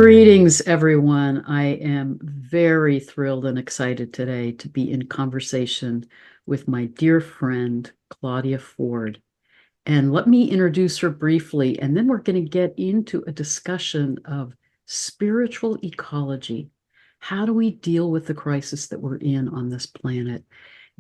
Greetings, everyone. I am very thrilled and excited today to be in conversation with my dear friend, Claudia Ford. And let me introduce her briefly, and then we're going to get into a discussion of spiritual ecology. How do we deal with the crisis that we're in on this planet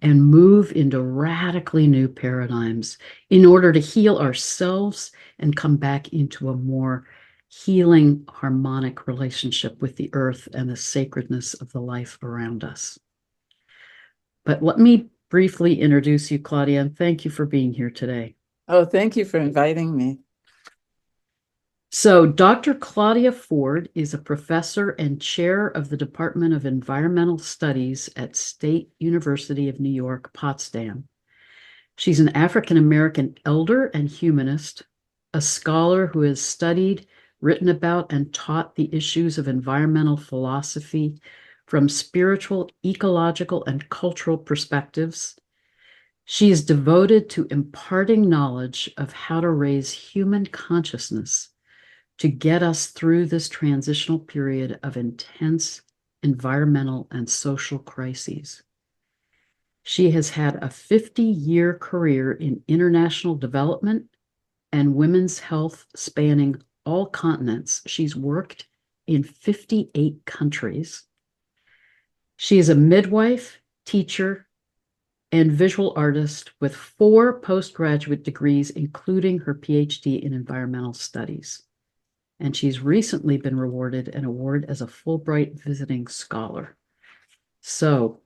and move into radically new paradigms in order to heal ourselves and come back into a more healing, harmonic relationship with the earth and the sacredness of the life around us? But let me briefly introduce you, Claudia, and thank you for being here today. Oh, thank you for inviting me. So, Dr. Claudia Ford is a professor and chair of the Department of Environmental Studies at State University of New York, Potsdam. She's an African American elder and humanist, a scholar who has studied, written about, and taught the issues of environmental philosophy from spiritual, ecological, and cultural perspectives. She is devoted to imparting knowledge of how to raise human consciousness to get us through this transitional period of intense environmental and social crises. She has had a 50-year career in international development and women's health spanning all continents. She's worked in 58 countries. She is a midwife, teacher, and visual artist with 4 postgraduate degrees, including her PhD in environmental studies. And she's recently been rewarded an award as a Fulbright visiting scholar. So,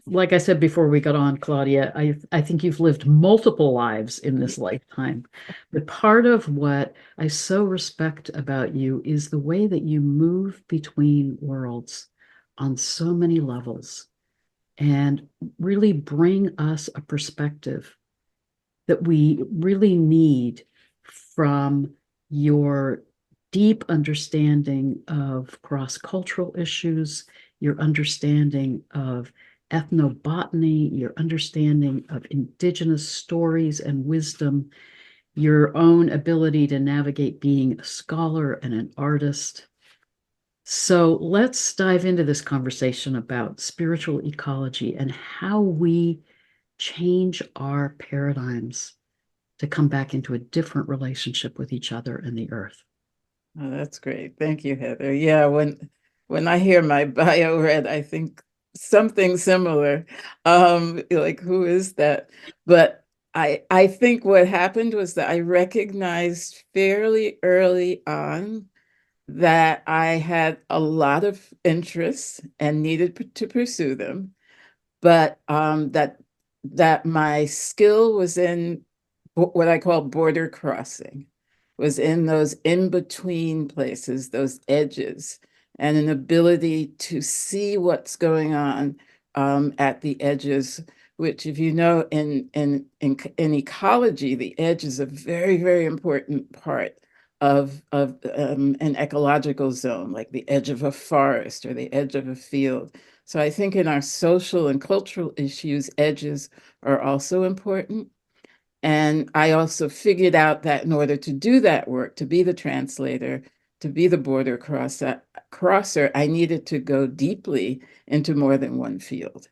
like I said before we got on, Claudia, I think you've lived multiple lives in this lifetime. But part of what I so respect about you is the way that you move between worlds on so many levels and really bring us a perspective that we really need from your deep understanding of cross-cultural issues, your understanding of ethnobotany, your understanding of indigenous stories and wisdom, your own ability to navigate being a scholar and an artist. So let's dive into this conversation about spiritual ecology and how we change our paradigms to come back into a different relationship with each other and the earth. Oh, that's great. Thank you, Heather. Yeah, when I hear my bio read, I think something similar. Like who is that? But I think what happened was that I recognized fairly early on that I had a lot of interests and needed to pursue them, but that my skill was in what I call border crossing, was in those in-between places, those edges, and an ability to see what's going on at the edges, which, if you know, in ecology, the edge is a very, very important part of an ecological zone, like the edge of a forest or the edge of a field. So I think in our social and cultural issues, edges are also important. And I also figured out that in order to do that work, to be the translator, to be the border crosser, I needed to go deeply into more than one field.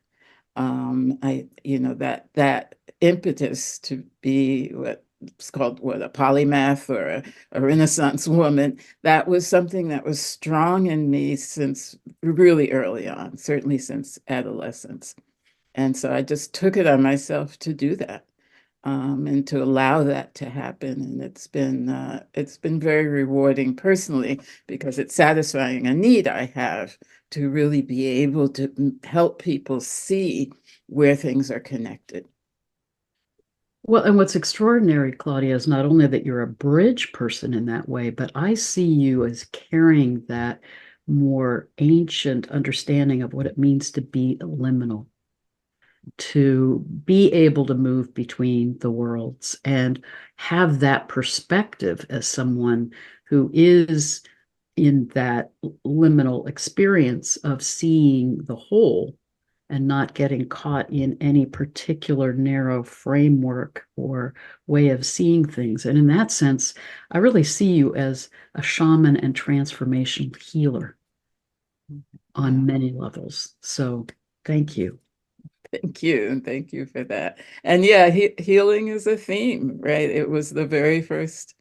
That impetus to be what's called a polymath or a Renaissance woman, that was something that was strong in me since really early on, certainly since adolescence. And so I just took it on myself to do that. And to allow that to happen. And it's been very rewarding personally because it's satisfying a need I have to really be able to help people see where things are connected. Well, and what's extraordinary, Claudia, is not only that you're a bridge person in that way, but I see you as carrying that more ancient understanding of what it means to be liminal, to be able to move between the worlds and have that perspective as someone who is in that liminal experience of seeing the whole and not getting caught in any particular narrow framework or way of seeing things. And in that sense, I really see you as a shaman and transformational healer on Wow. many levels. So thank you. Thank you. And thank you for that. And yeah, healing is a theme, right? It was the very first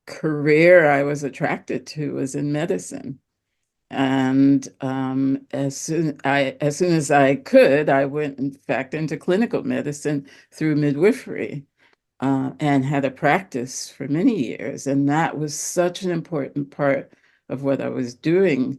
career I was attracted to was in medicine. And as soon as I could, I went, in fact, into clinical medicine through midwifery, and had a practice for many years. And that was such an important part of what I was doing.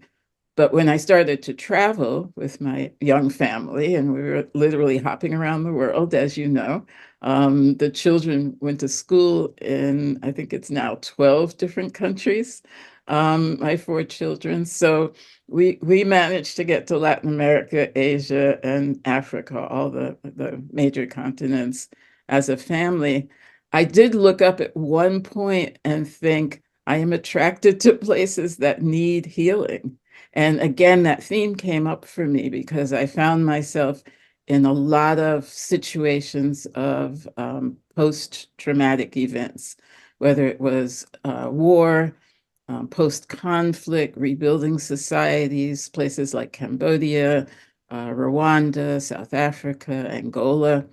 But when I started to travel with my young family, and we were literally hopping around the world, as you know, the children went to school in, I think it's now 12 different countries, my four children. So we managed to get to Latin America, Asia, and Africa, all the major continents as a family. I did look up at one point and think, I am attracted to places that need healing. And again, that theme came up for me because I found myself in a lot of situations of post-traumatic events, whether it was war, post-conflict, rebuilding societies, places like Cambodia, Rwanda, South Africa, Angola.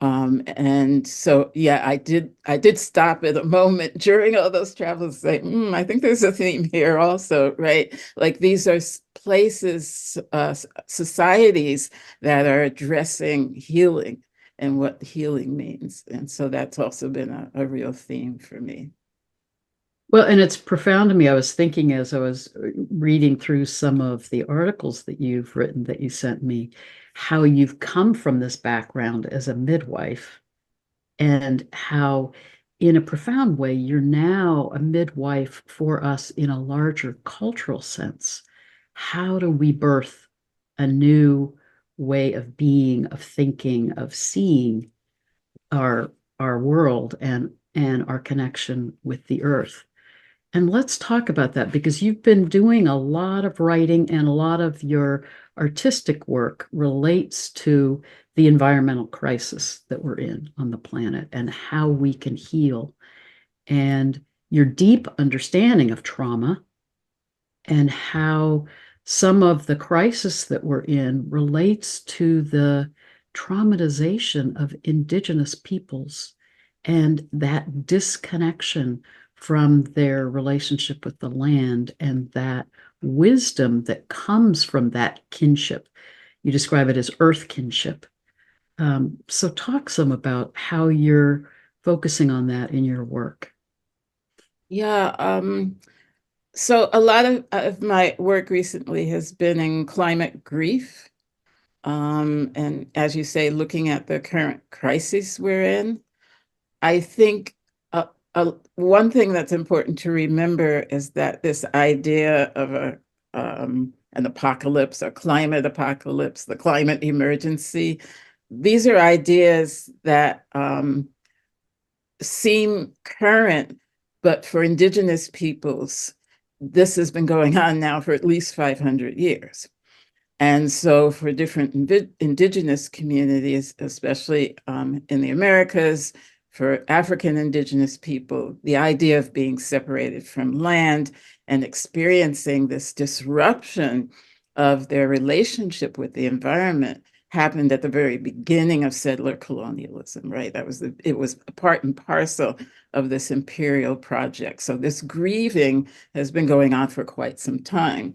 And so, yeah, I did stop at a moment during all those travels, say, I think there's a theme here also, right? Like these are places, societies that are addressing healing and what healing means. And so that's also been a real theme for me. Well, and it's profound to me. I was thinking as I was reading through some of the articles that you've written that you sent me, how you've come from this background as a midwife and how, in a profound way, you're now a midwife for us in a larger cultural sense. How do we birth a new way of being, of thinking, of seeing our world and our connection with the earth? And let's talk about that because you've been doing a lot of writing and a lot of your artistic work relates to the environmental crisis that we're in on the planet and how we can heal. And your deep understanding of trauma and how some of the crisis that we're in relates to the traumatization of indigenous peoples and that disconnection from their relationship with the land and that wisdom that comes from that kinship. You describe it as earth kinship. So talk some about how you're focusing on that in your work. Yeah. So a lot of my work recently has been in climate grief. And as you say, looking at the current crisis we're in, I think one thing that's important to remember is that this idea of an apocalypse, a climate apocalypse, the climate emergency, these are ideas that seem current, but for indigenous peoples, this has been going on now for at least 500 years. And so for different indigenous communities, especially in the Americas, for African indigenous people, the idea of being separated from land and experiencing this disruption of their relationship with the environment happened at the very beginning of settler colonialism, right? It was a part and parcel of this imperial project. So this grieving has been going on for quite some time.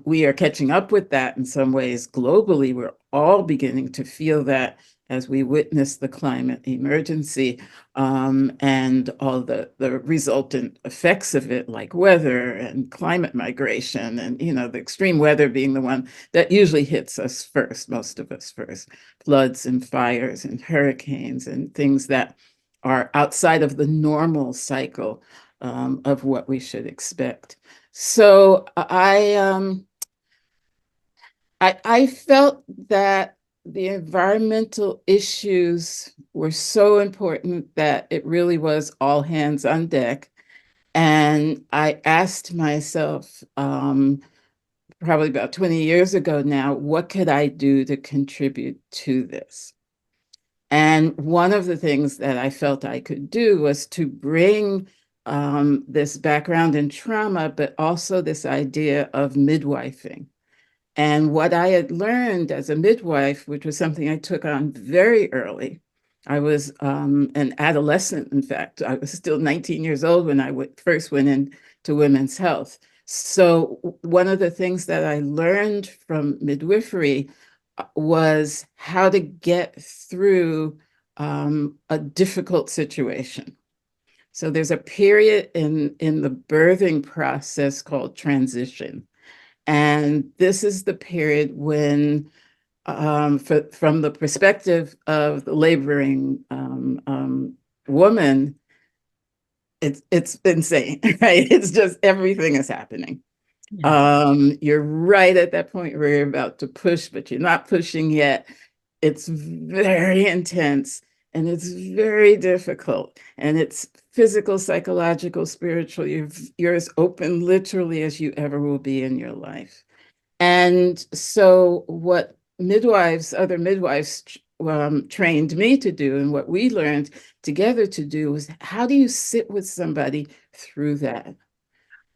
We are catching up with that in some ways globally. We're all beginning to feel that as we witness the climate emergency, and all the resultant effects of it, like weather and climate migration, and the extreme weather being the one that usually hits us first, most of us first, floods and fires and hurricanes and things that are outside of the normal cycle of what we should expect. So I felt that the environmental issues were so important that it really was all hands on deck. And I asked myself, probably about 20 years ago now, what could I do to contribute to this? And one of the things that I felt I could do was to bring this background in trauma, but also this idea of midwifing. And what I had learned as a midwife, which was something I took on very early, I was an adolescent, in fact. I was still 19 years old when I first went into women's health. So one of the things that I learned from midwifery was how to get through a difficult situation. So there's a period in the birthing process called transition. And this is the period when, from the perspective of the laboring woman, it's insane, right? It's just everything is happening. Yeah. You're right at that point where you're about to push, but you're not pushing yet. It's very intense and it's very difficult. And it's physical, psychological, spiritual. You're as open literally as you ever will be in your life. And so what other midwives trained me to do, and what we learned together to do was, how do you sit with somebody through that?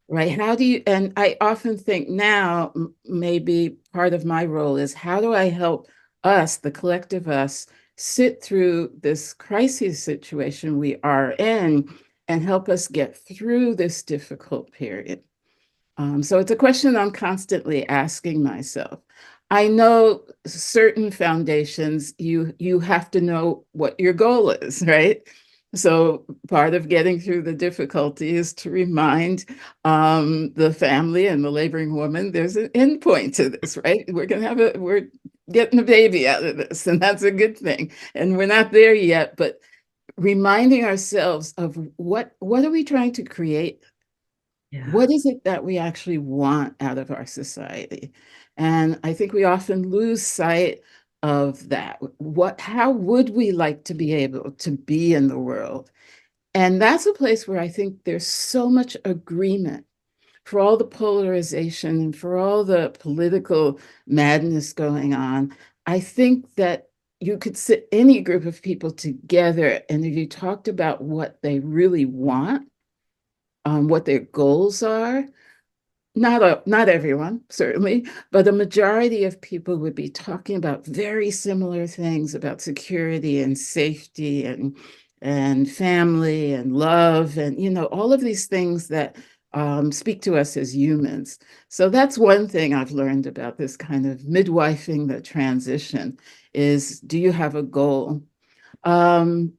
Right? How do you, and I often think now, maybe part of my role is, how do I help us, the collective us, sit through this crisis situation we are in and help us get through this difficult period? So it's a question I'm constantly asking myself. I know certain foundations, you have to know what your goal is, right? So part of getting through the difficulty is to remind the family and the laboring woman there's an end point to this, right? We're getting a baby out of this, and that's a good thing. And we're not there yet, but reminding ourselves of what are we trying to create? Yeah. What is it that we actually want out of our society? And I think we often lose sight of that. How would we like to be able to be in the world? And that's a place where I think there's so much agreement for all the polarization and for all the political madness going on. I think that you could sit any group of people together, and if you talked about what they really want, what their goals are, not everyone, certainly, but a majority of people would be talking about very similar things about security and safety and family and love and all of these things that speak to us as humans. So that's one thing I've learned about this kind of midwifing the transition is, do you have a goal?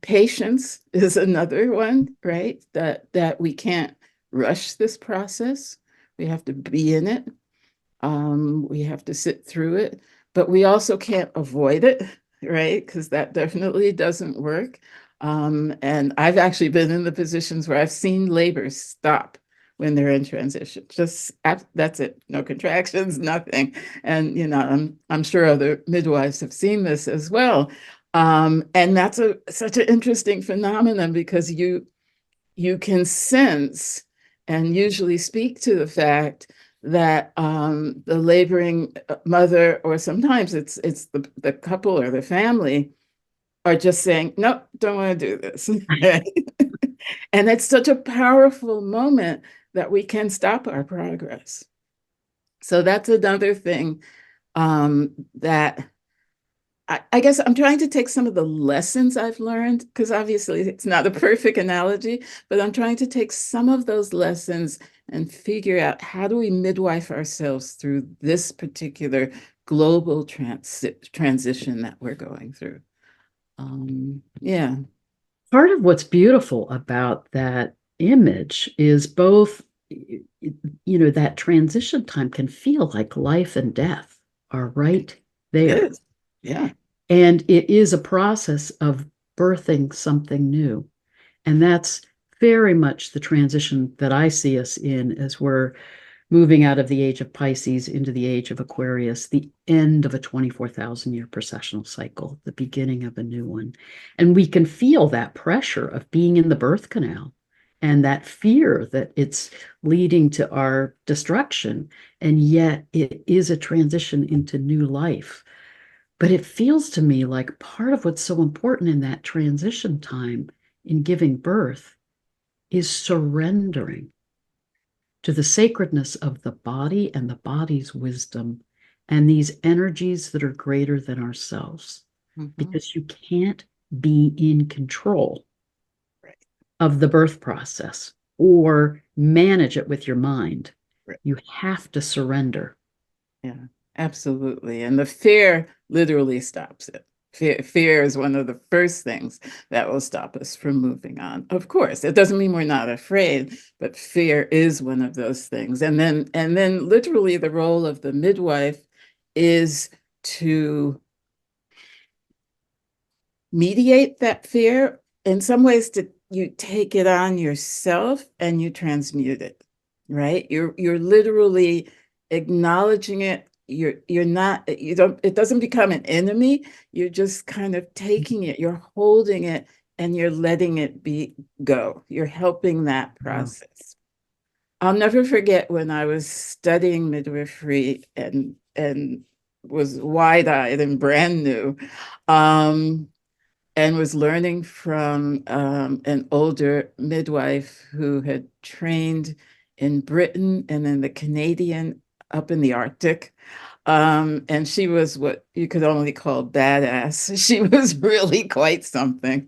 Patience is another one, right? That we can't rush this process. We have to be in it. We have to sit through it, but we also can't avoid it, right? Because that definitely doesn't work. And I've actually been in the positions where I've seen labor stop when they're in transition. That's it. No contractions, nothing. And I'm sure other midwives have seen this as well. And that's such an interesting phenomenon because you can sense and usually speak to the fact that the laboring mother, or sometimes it's the couple or the family, are just saying, nope, don't want to do this. And it's such a powerful moment that we can stop our progress. So that's another thing that I guess I'm trying to take some of the lessons I've learned, because obviously it's not a perfect analogy, but I'm trying to take some of those lessons and figure out, how do we midwife ourselves through this particular global transition that we're going through. Yeah. Part of what's beautiful about that image is both, that transition time can feel like life and death are right It there. is. Yeah. And it is a process of birthing something new. And that's very much the transition that I see us in as we're moving out of the age of Pisces into the age of Aquarius, the end of a 24,000-year processional cycle, the beginning of a new one. And we can feel that pressure of being in the birth canal and that fear that it's leading to our destruction. And yet it is a transition into new life. But it feels to me like part of what's so important in that transition time in giving birth is surrendering to the sacredness of the body and the body's wisdom and these energies that are greater than ourselves. Mhm. Because you can't be in control Right, of the birth process or manage it with your mind. right. You have to surrender. Yeah, absolutely. And the fear literally stops it. Fear is one of the first things that will stop us from moving on. Of course, it doesn't mean we're not afraid, but fear is one of those things. And then literally the role of the midwife is to mediate that fear. In some ways, to you take it on yourself and you transmute it, right? You're literally acknowledging it. You're not, you don't, it doesn't become an enemy. You're just kind of taking it, you're holding it, and you're letting it be go. You're helping that Wow. process. I'll never forget when I was studying midwifery and was wide-eyed and brand new. Um, and was learning from an older midwife who had trained in Britain and then the Canadian up in the Arctic. And she was what you could only call badass. She was really quite something.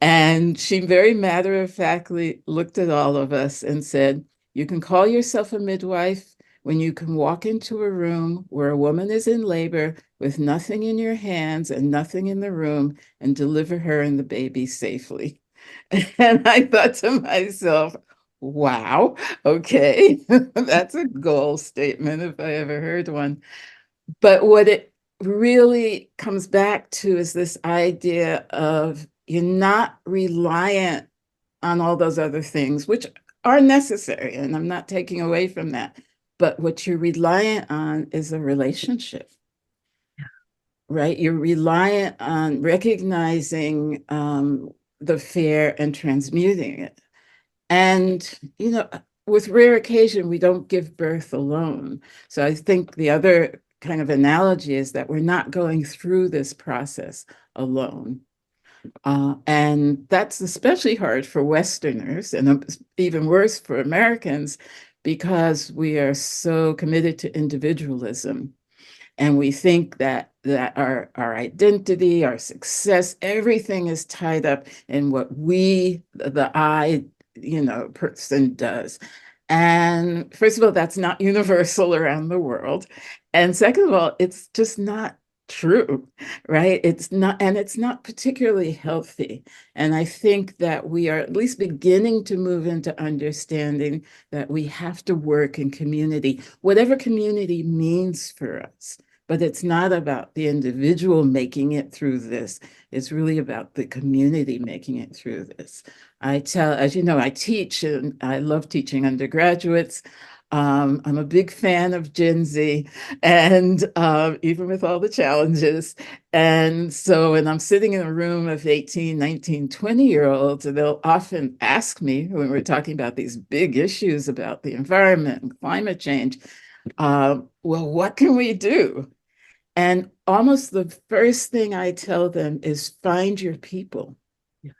And she very matter-of-factly looked at all of us and said, you can call yourself a midwife when you can walk into a room where a woman is in labor with nothing in your hands and nothing in the room and deliver her and the baby safely. And I thought to myself, wow, okay, that's a goal statement if I ever heard one. But what it really comes back to is this idea of you're not reliant on all those other things, which are necessary, and I'm not taking away from that. But what you're reliant on is a relationship, right? You're reliant on recognizing the fear and transmuting it. And, with rare occasion, we don't give birth alone. So I think the other kind of analogy is that we're not going through this process alone. And that's especially hard for Westerners and even worse for Americans because we are so committed to individualism. And we think that our identity, our success, everything is tied up in what we, the I, person does. And first of all, that's not universal around the world. And second of all, it's just not true, right? It's not, and it's not particularly healthy. And I think that we are at least beginning to move into understanding that we have to work in community, whatever community means for us. But it's not about the individual making it through this. It's really about the community making it through this. As you know, I teach and I love teaching undergraduates. I'm a big fan of Gen Z, and even with all the challenges. And so when I'm sitting in a room of 18, 19, 20-year-olds, they'll often ask me when we're talking about these big issues about the environment and climate change, well, what can we do? And almost the first thing I tell them is find your people. Yeah.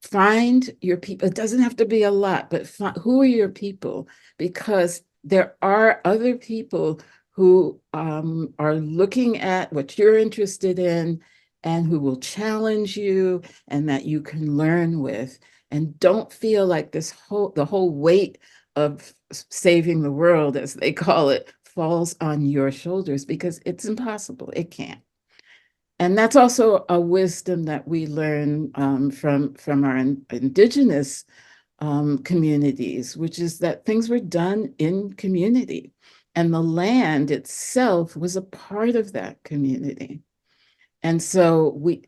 Find your people. It doesn't have to be a lot, but who are your people? Because there are other people who are looking at what you're interested in and who will challenge you and that you can learn with. And don't feel like the whole weight of saving the world, as they call it, falls on your shoulders because it's impossible. It can't. And that's also a wisdom that we learn from our indigenous communities, which is that things were done in community, and the land itself was a part of that community. And so we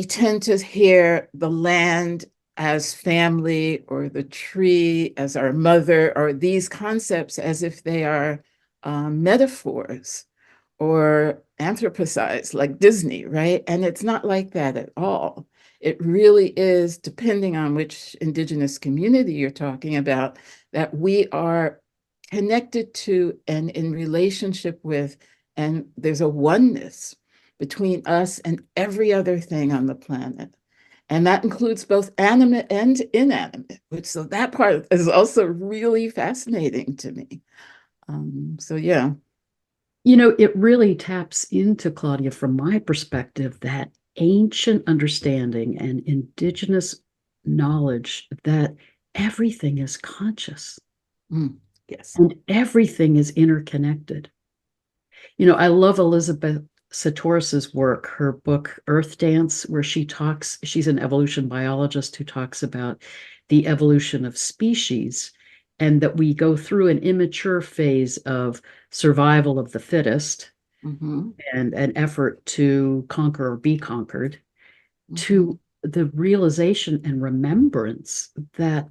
tend to hear the land as family or the tree as our mother or these concepts as if they are metaphors or anthropocized like Disney, right? And it's not like that at all. it really is, depending on which indigenous community you're talking about, that we are connected to and in relationship with, and there's a oneness between us and every other thing on the planet. And that includes both animate and inanimate, which so that part is also really fascinating to me. So yeah. It really taps into, Claudia, from my perspective, that ancient understanding and indigenous knowledge that everything is conscious Yes. and everything is interconnected. I love Elizabeth Satoris's work, her book Earth Dance, where she's an evolution biologist who talks about the evolution of species and that we go through an immature phase of survival of the fittest and an effort to conquer or be conquered to the realization and remembrance that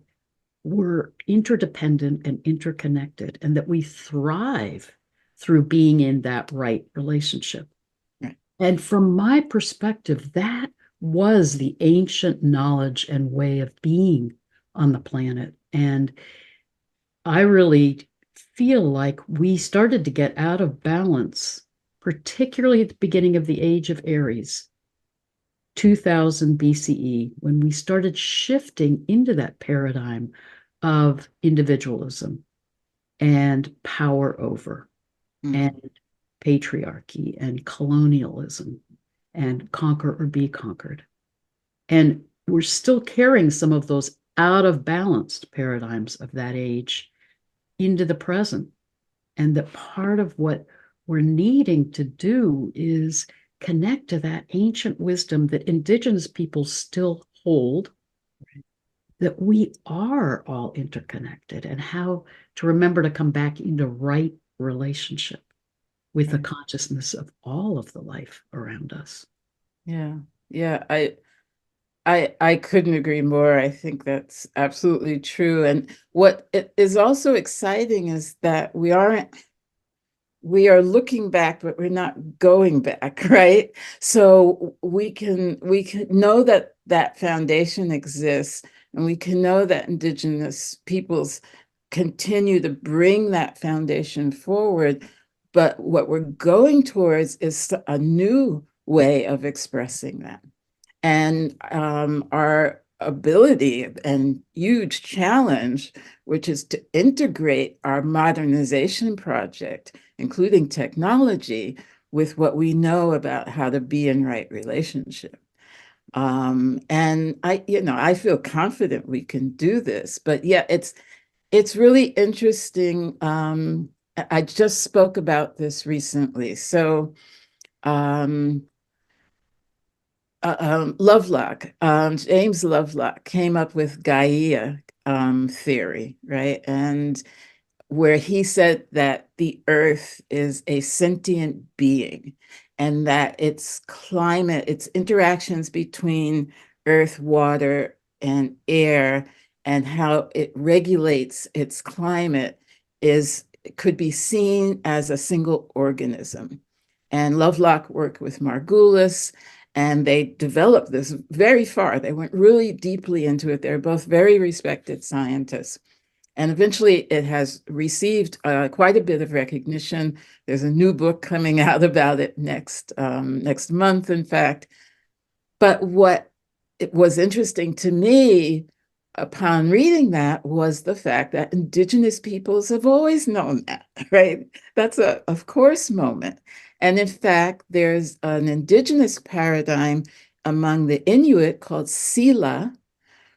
we're interdependent and interconnected and that we thrive through being in that right relationship. Right. And from my perspective, that was the ancient knowledge and way of being on the planet. And I really feel like we started to get out of balance, particularly at the beginning of the age of Aries, 2000 BCE, when we started shifting into that paradigm of individualism and power over and patriarchy and colonialism and conquer or be conquered. And we're still carrying some of those out of balanced paradigms of that age into the present. And that part of what we're needing to do is connect to that ancient wisdom that indigenous peoples still hold, that we are all interconnected, and how to remember to come back into right relationship with the consciousness of all of the life around us. Yeah. Yeah. I couldn't agree more. I think that's absolutely true. And what is also exciting is that we are looking back, but we're not going back, right? So we can know that that foundation exists, and we can know that indigenous peoples continue to bring that foundation forward. But what we're going towards is a new way of expressing that. And our ability and huge challenge, which is to integrate our modernization project, including technology, with what we know about how to be in right relationship. And I feel confident we can do this. But yeah, it's really interesting. I just spoke about this recently. So Lovelock, James Lovelock came up with Gaia theory, right? And where he said that the earth is a sentient being and that its climate, its interactions between earth, water, and air, and how it regulates its climate could be seen as a single organism. And Lovelock worked with Margulis, and they developed this very far. They went really deeply into it. They're both very respected scientists. And eventually it has received quite a bit of recognition. There's a new book coming out about it next month, in fact. But what it was interesting to me upon reading that was the fact that indigenous peoples have always known that, right? That's a of course moment. And in fact, there's an indigenous paradigm among the Inuit called Sila,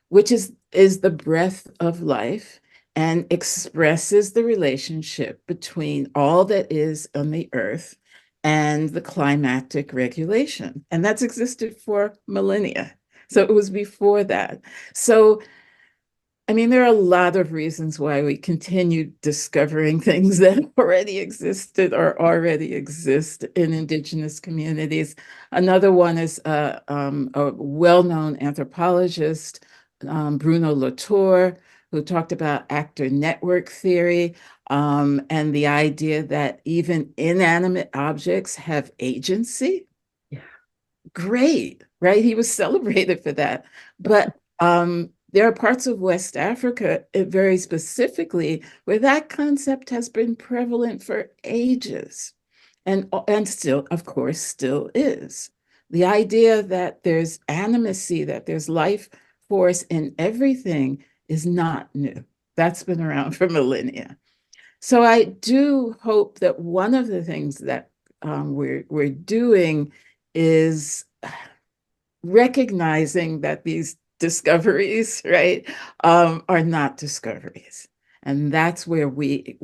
which is the breath of life and expresses the relationship between all that is on the earth and the climactic regulation. And that's existed for millennia. So it was before that. So I mean, there are a lot of reasons why we continue discovering things that already existed or already exist in indigenous communities. Another one is a well-known anthropologist, Bruno Latour, who talked about actor network theory and the idea that even inanimate objects have agency. Yeah. Great. right? He was celebrated for that. But there are parts of West Africa, very specifically, where that concept has been prevalent for ages, and still, of course, still is. The idea that there's animacy, that there's life force in everything is not new. That's been around for millennia. So I do hope that one of the things that we're doing is recognizing that these discoveries, right, are not discoveries, and that's where we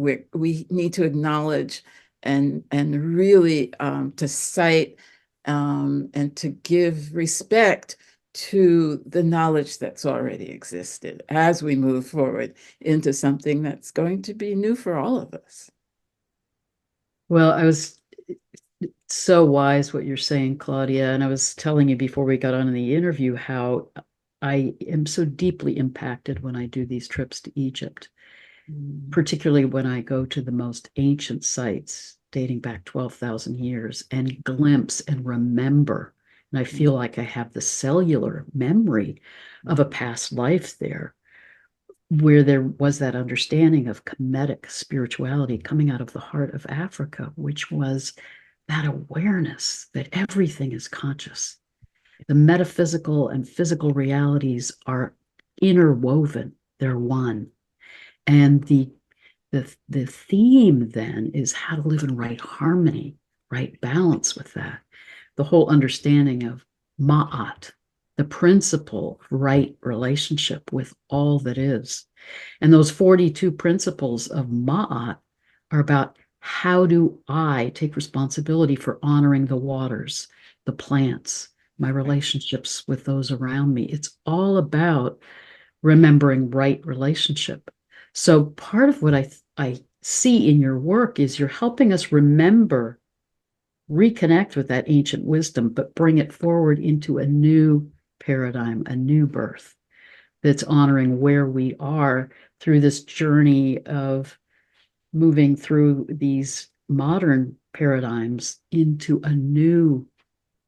need to acknowledge and really to cite and to give respect to the knowledge that's already existed as we move forward into something that's going to be new for all of us. Well, I was so wise what you're saying, Claudia. And I was telling you before we got on in the interview how I am so deeply impacted when I do these trips to Egypt, particularly when I go to the most ancient sites dating back 12,000 years and glimpse and remember. And I feel like I have the cellular memory of a past life there where there was that understanding of Kemetic spirituality coming out of the heart of Africa, which was that awareness that everything is conscious. The metaphysical and physical realities are interwoven, they're one. And the theme then is how to live in right harmony, right balance with that. The whole understanding of ma'at, the principle of right relationship with all that is. And those 42 principles of ma'at are about how do I take responsibility for honoring the waters, the plants, my relationships with those around me. It's all about remembering right relationship. So part of what I see in your work is you're helping us remember, reconnect with that ancient wisdom, but bring it forward into a new paradigm, a new birth that's honoring where we are through this journey of moving through these modern paradigms into a new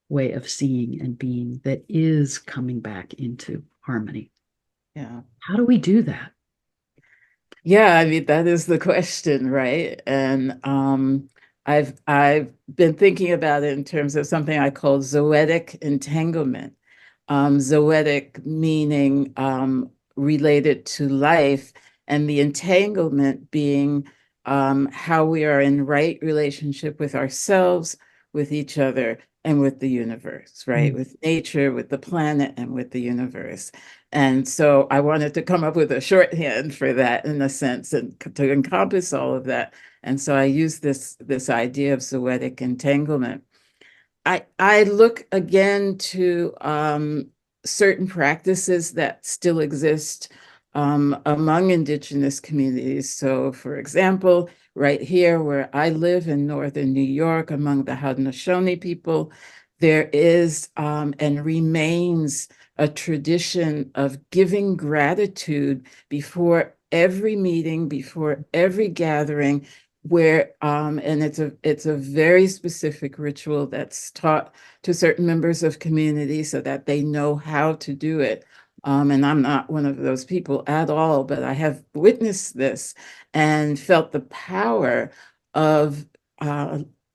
way of seeing and being that is coming back into harmony. Yeah. How do we do that? Yeah, I mean, that is the question, right? And I've been thinking about it in terms of something I call Zoetic entanglement. Zoetic meaning related to life, and the entanglement being how we are in right relationship with ourselves, with each other, and with the universe, right? Mm. With nature, with the planet, and with the universe. And so I wanted to come up with a shorthand for that in a sense and to encompass all of that. And so I use this idea of zoetic entanglement. I look again to certain practices that still exist among indigenous communities. So for example, right here where I live in northern New York among the Haudenosaunee people, there is and remains a tradition of giving gratitude before every meeting, before every gathering, where and it's a very specific ritual that's taught to certain members of community so that they know how to do it. And I'm not one of those people at all, but I have witnessed this and felt the power of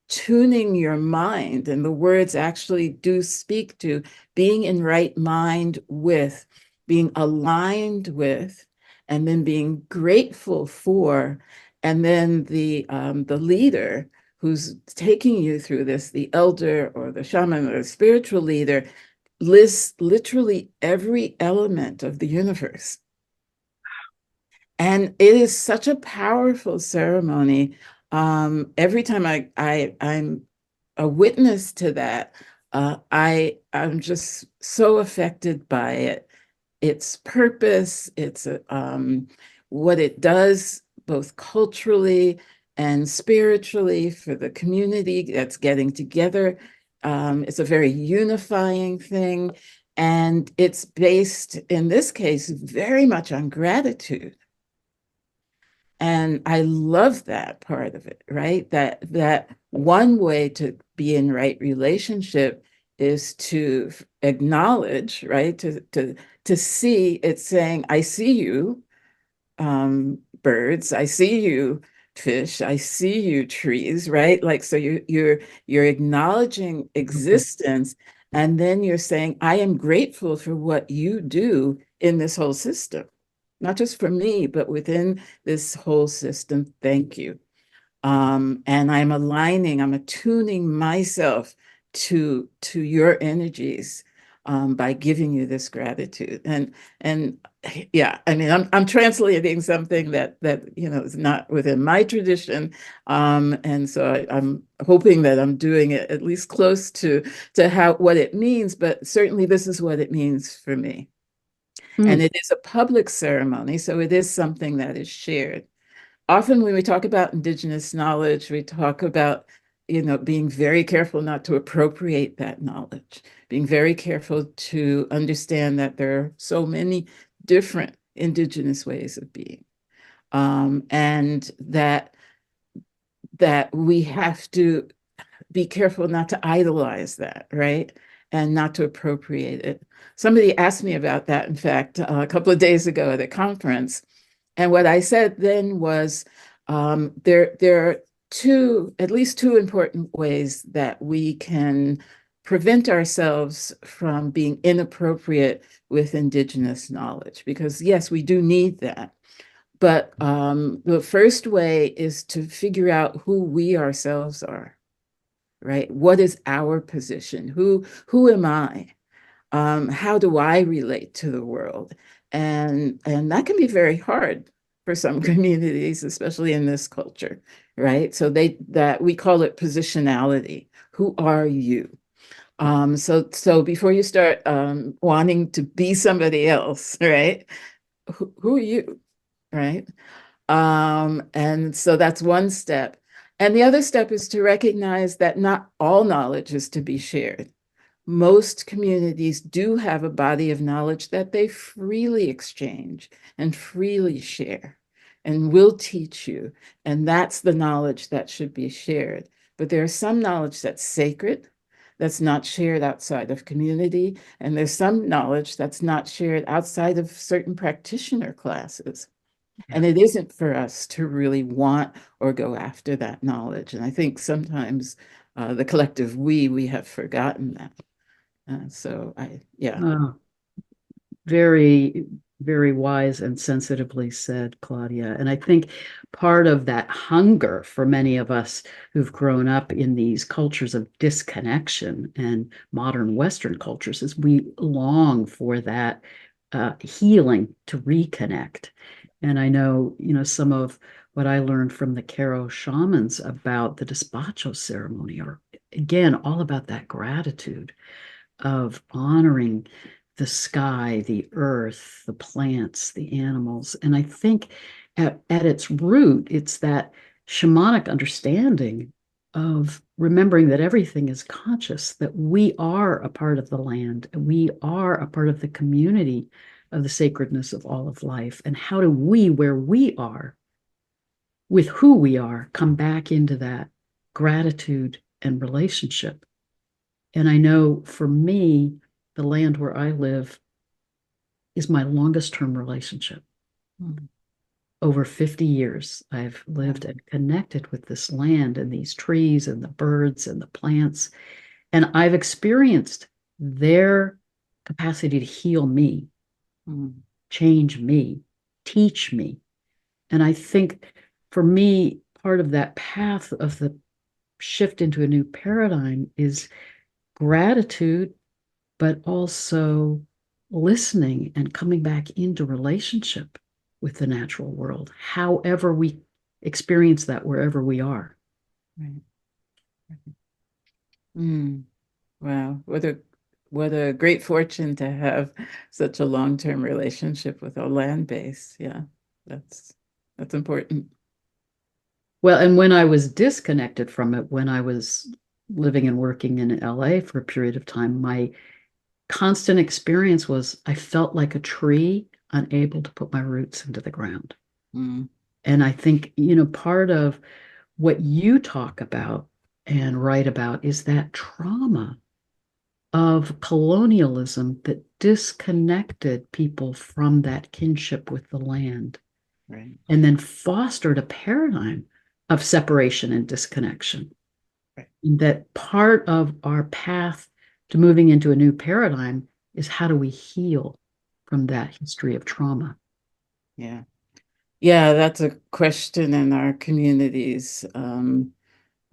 tuning your mind. And the words actually do speak to being in right mind with, being aligned with, and then being grateful for. And then the leader who's taking you through this, the elder or the shaman or the spiritual leader, lists literally every element of the universe. And it is such a powerful ceremony. Every time I'm a witness to that, I'm just so affected by it. Its purpose, its what it does both culturally and spiritually for the community that's getting together. It's a very unifying thing, and it's based in this case very much on gratitude. And I love that part of it, right? That one way to be in right relationship is to acknowledge, right? To see it saying, I see you, birds, I see you, fish, I see you, trees, right? Like, so you're acknowledging existence, and then you're saying, I am grateful for what you do in this whole system, not just for me, but within this whole system. Thank you. And I'm attuning myself to your energies by giving you this gratitude. And yeah, I mean, I'm translating something that is not within my tradition, and so I'm hoping that I'm doing it at least close to how what it means. But certainly, this is what it means for me. And it is a public ceremony, so it is something that is shared. Often when we talk about indigenous knowledge, we talk about, being very careful not to appropriate that knowledge, being very careful to understand that there are so many different indigenous ways of being, and that we have to be careful not to idolize that, right? And not to appropriate it. Somebody asked me about that, in fact, a couple of days ago at a conference. And what I said then was, there are at least two important ways that we can prevent ourselves from being inappropriate with indigenous knowledge, because yes, we do need that. But the first way is to figure out who we ourselves are, right? What is our position? Who am I? How do I relate to the world? And that can be very hard for some communities, especially in this culture, right? So that we call it positionality. Who are you? So before you start wanting to be somebody else, right? Who are you, right? And so that's one step. And the other step is to recognize that not all knowledge is to be shared. Most communities do have a body of knowledge that they freely exchange and freely share and will teach you. And that's the knowledge that should be shared. But there's some knowledge that's sacred, that's not shared outside of community. And there's some knowledge that's not shared outside of certain practitioner classes. And it isn't for us to really want or go after that knowledge. And I think sometimes the collective we have forgotten that. Yeah. Oh, very, very wise and sensitively said, Claudia. And I think part of that hunger for many of us who've grown up in these cultures of disconnection and modern Western cultures is we long for that healing to reconnect. And I know, some of what I learned from the Q'ero shamans about the despacho ceremony are, again, all about that gratitude of honoring the sky, the earth, the plants, the animals. And I think at its root, it's that shamanic understanding of remembering that everything is conscious, that we are a part of the land, we are a part of the community of the sacredness of all of life. And how do we, where we are, with who we are, come back into that gratitude and relationship? And I know for me, the land where I live is my longest term relationship. Mm. Over 50 years, I've lived and connected with this land and these trees and the birds and the plants. And I've experienced their capacity to heal me, change me, teach me. And I think for me, part of that path of the shift into a new paradigm is gratitude, but also listening and coming back into relationship with the natural world, however we experience that wherever we are. Right. Mm. Wow. What a great fortune to have such a long-term relationship with a land base. Yeah, that's important. Well, and when I was disconnected from it, when I was living and working in LA for a period of time, my constant experience was I felt like a tree unable to put my roots into the ground. Mm. And I think, part of what you talk about and write about is that trauma of colonialism that disconnected people from that kinship with the land Right. and then fostered a paradigm of separation and disconnection. Right. And that part of our path to moving into a new paradigm is how do we heal from that history of trauma? Yeah. Yeah, that's a question in our communities.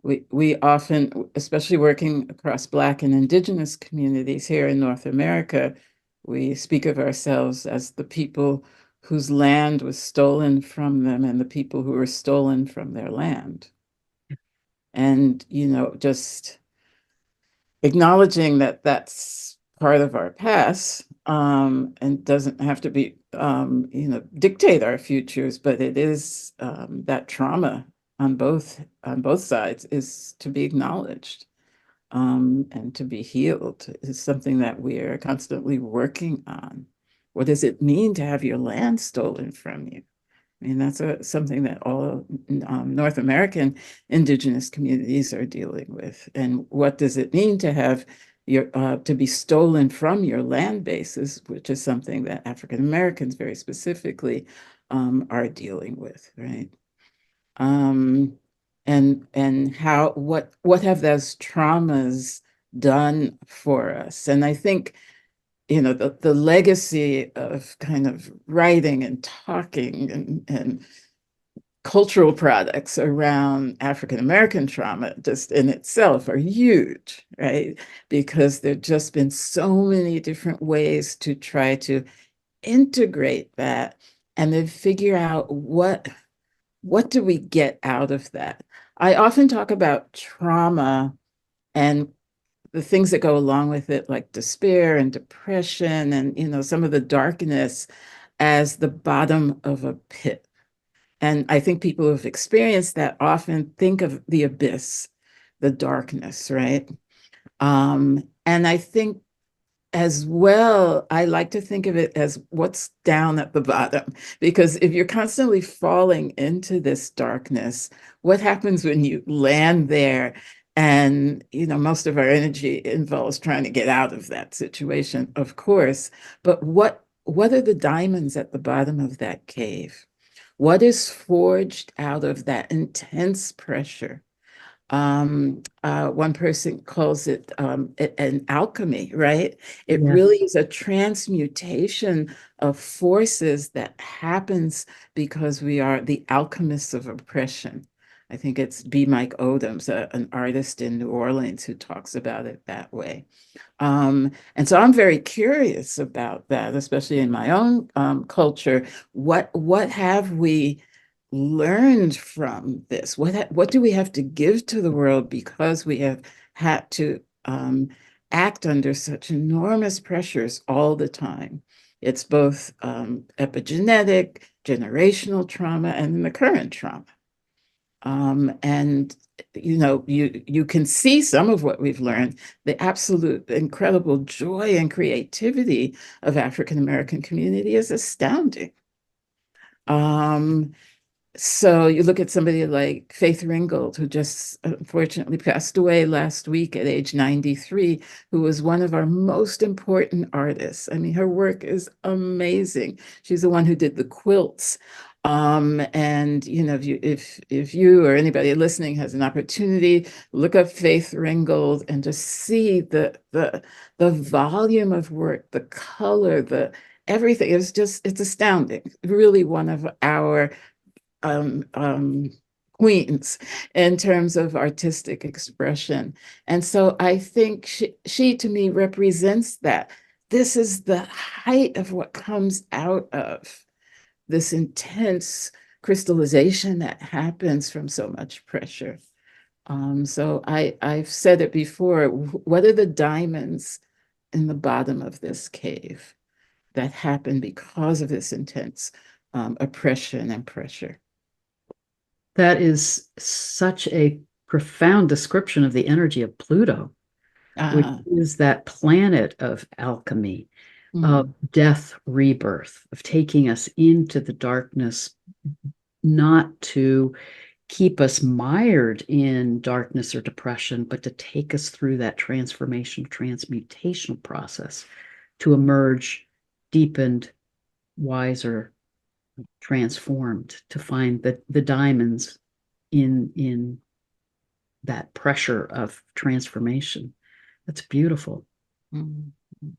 We often, especially working across Black and Indigenous communities here in North America, we speak of ourselves as the people whose land was stolen from them and the people who were stolen from their land. And, just acknowledging that that's part of our past, and doesn't have to be, dictate our futures, but it is, that trauma on both sides is to be acknowledged, and to be healed is something that we are constantly working on. What does it mean to have your land stolen from you? I mean, that's something that all North American indigenous communities are dealing with. And what does it mean to have to be stolen from your land bases, which is something that African Americans very specifically are dealing with, right? Um, and how what have those traumas done for us? And I think the legacy of kind of writing and talking and cultural products around African American trauma just in itself are huge, right? Because there've just been so many different ways to try to integrate that and then figure out what do we get out of that. I often talk about trauma and the things that go along with it, like despair and depression and some of the darkness, as the bottom of a pit. And I think people who have experienced that often think of the abyss, the darkness, right? And I think as well, I like to think of it as what's down at the bottom, because if you're constantly falling into this darkness, what happens when you land there? And, most of our energy involves trying to get out of that situation, of course. But what are the diamonds at the bottom of that cave? What is forged out of that intense pressure? One person calls it an alchemy, right? It Yeah. really is a transmutation of forces that happens because we are the alchemists of oppression. I think it's B. Mike Odom's, an artist in New Orleans, who talks about it that way. And so I'm very curious about that, especially in my own culture. What have we learned from this? What do we have to give to the world because we have had to act under such enormous pressures all the time? It's both epigenetic, generational trauma, and the current trauma. And you can see some of what we've learned. The absolute incredible joy and creativity of African American community is astounding. So you look at somebody like Faith Ringgold, who just unfortunately passed away last week at age 93, who was one of our most important artists. I mean, her work is amazing. She's the one who did the quilts. And if you or anybody listening has an opportunity, look up Faith Ringgold and just see the volume of work, the color, the everything. It's astounding. Really one of our queens in terms of artistic expression. And so I think she to me represents that. This is the height of what comes out of this intense crystallization that happens from so much pressure. So I've said it before, what are the diamonds in the bottom of this cave that happen because of this intense oppression and pressure? That is such a profound description of the energy of Pluto, which Uh, is that planet of alchemy, of death, rebirth, of taking us into the darkness, not to keep us mired in darkness or depression, but to take us through that transformation, transmutational process to emerge deepened, wiser, transformed, to find the diamonds in that pressure of transformation. That's beautiful. Mhm.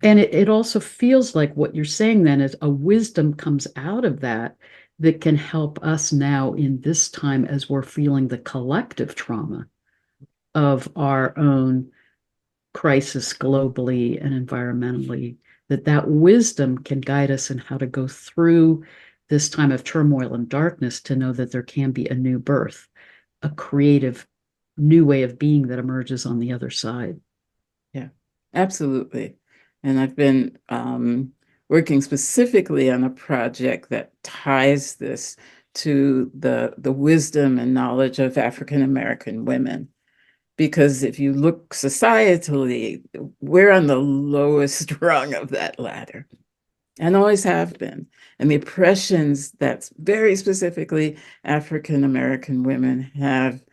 And it also feels like what you're saying then is a wisdom comes out of that that can help us now in this time as we're feeling the collective trauma of our own crisis globally and environmentally, that wisdom can guide us in how to go through this time of turmoil and darkness to know that there can be a new birth, a creative new way of being that emerges on the other side. Yeah, absolutely. And I've been working specifically on a project that ties this to the wisdom and knowledge of African American women. Because if you look societally, we're on the lowest rung of that ladder and always have been. And the oppressions that very specifically African American women have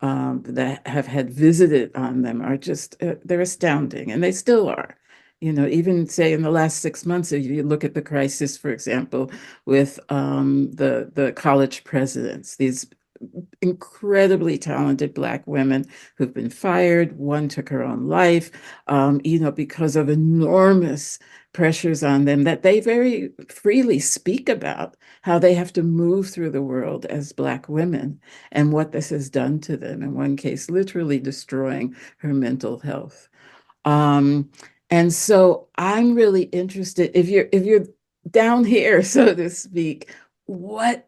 that have had visited on them are just, they're astounding, and they still are. You know, even say in the last 6 months, if you look at the crisis, for example, with the college presidents, these incredibly talented Black women who've been fired. One took her own life, you know, because of enormous pressures on them that they very freely speak about how they have to move through the world as Black women and what this has done to them. In one case, literally destroying her mental health. Um, and so I'm really interested, if you're down here, so to speak, what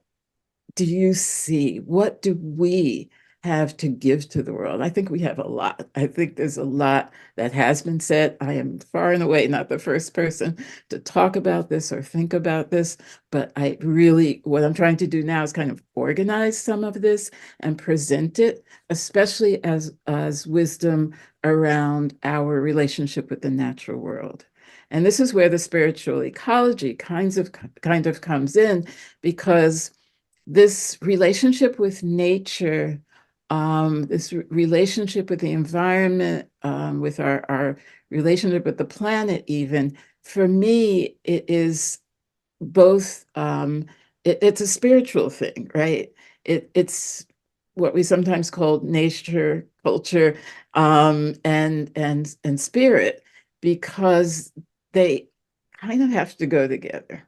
do you see? What do we have to give to the world? I think we have a lot. I think there's a lot that has been said. I am far and away not the first person to talk about this or think about this, but I really, what I'm trying to do now is kind of organize some of this and present it, especially as wisdom around our relationship with the natural world. And this is where the spiritual ecology kind of comes in, because this relationship with nature, this relationship with the environment, with our relationship with the planet, even, for me, it is both, it's a spiritual thing, right? It's what we sometimes call nature, culture, and spirit, because they kind of have to go together.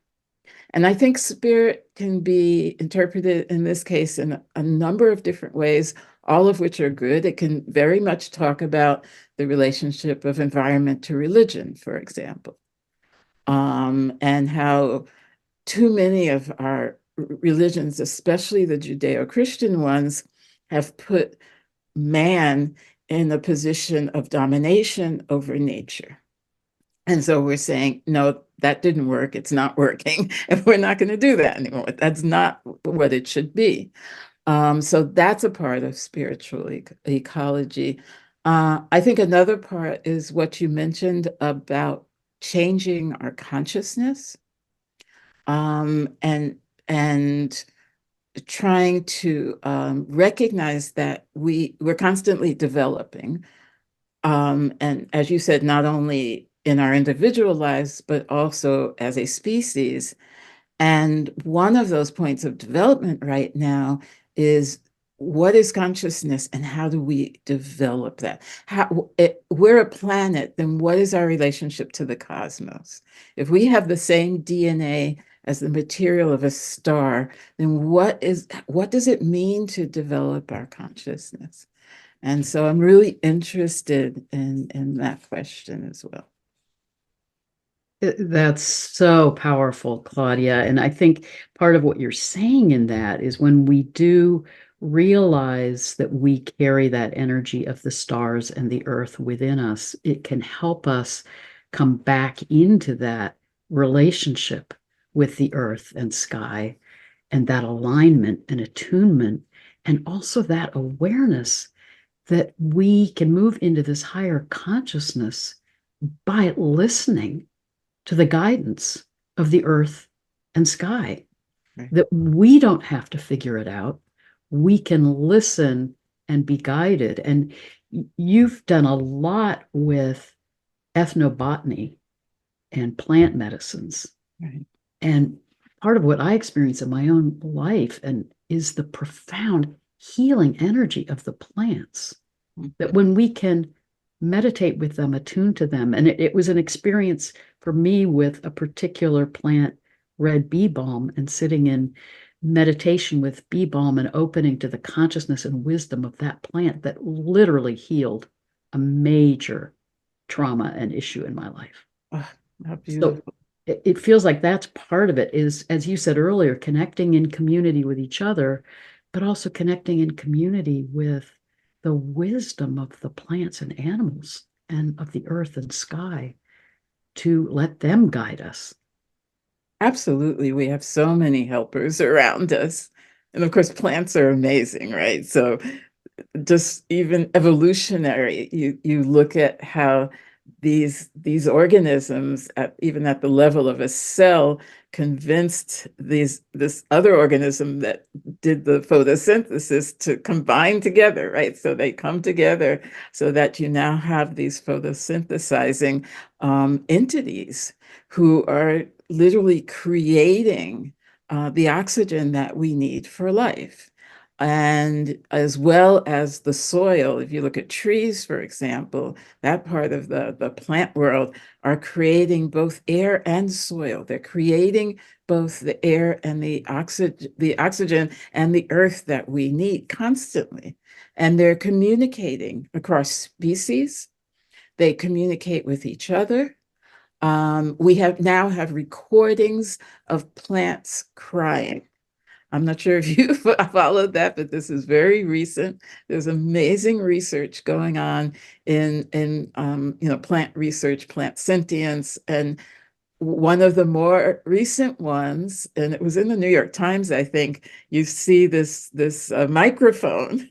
And I think spirit can be interpreted in this case in a number of different ways, all of which are good. It can very much talk about the relationship of environment to religion, for example, and how too many of our religions, especially the Judeo-Christian ones, have put man in a position of domination over nature. And so we're saying, no, that didn't work. It's not working. And we're not going to do that anymore. That's not what it should be. So that's a part of spiritual ecology. I think another part is what you mentioned about changing our consciousness, and trying to recognize that we're constantly developing. And as you said, not only in our individual lives, but also as a species. And one of those points of development right now is, what is consciousness and how do we develop that? We're a planet, then what is our relationship to the cosmos? If we have the same DNA as the material of a star, then what does it mean to develop our consciousness? And so I'm really interested in that question as well. That's so powerful, Claudia. And I think part of what you're saying in that is when we do realize that we carry that energy of the stars and the earth within us, it can help us come back into that relationship with the earth and sky, and that alignment and attunement, and also that awareness that we can move into this higher consciousness by listening to the guidance of the earth and sky, Right. that we don't have to figure it out. we can listen and be guided. And you've done a lot with ethnobotany and plant medicines. Right. And part of what I experience in my own life and is the profound healing energy of the plants. That Mhm. when we can meditate with them, attune to them, and it was an experience for me with a particular plant, red bee balm, and sitting in meditation with bee balm and opening to the consciousness and wisdom of that plant that literally healed a major trauma and issue in my life. Oh, how So beautiful. it feels like that's part of it is, as you said earlier, connecting in community with each other, but also connecting in community with the wisdom of the plants and animals and of the earth and sky to let them guide us. Absolutely. We have so many helpers around us. And of course, plants are amazing, right? So just even evolutionary, you look at how these organisms even at the level of a cell convinced this other organism that did the photosynthesis to combine together, right? So they come together so that you now have these photosynthesizing entities who are literally creating the oxygen that we need for life, and as well as the soil. If you look at trees, for example, that part of the plant world are creating both air and soil. They're creating both the air and the oxygen and the earth that we need constantly. And they're communicating across species. They communicate with each other. We now have recordings of plants crying. I'm not sure if you followed that, but this is very recent. There's amazing research going on in plant research, plant sentience, and one of the more recent ones, and it was in the New York Times, I think. You see this microphone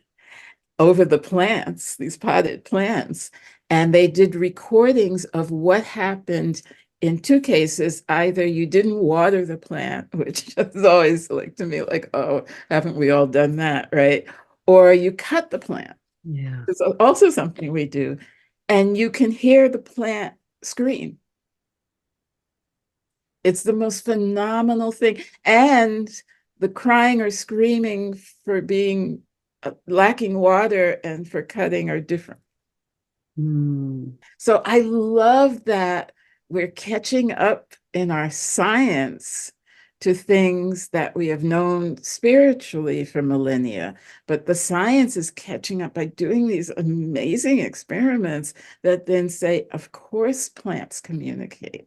over the plants, these potted plants, and they did recordings of what happened. In two cases, either you didn't water the plant, which is always like to me, like, oh, haven't we all done that, right? Or you cut the plant. Yeah. It's also something we do. And you can hear the plant scream. It's the most phenomenal thing. And the crying or screaming for being lacking water and for cutting are different. Mm. So I love that we're catching up in our science to things that we have known spiritually for millennia, but the science is catching up by doing these amazing experiments that then say, of course, plants communicate.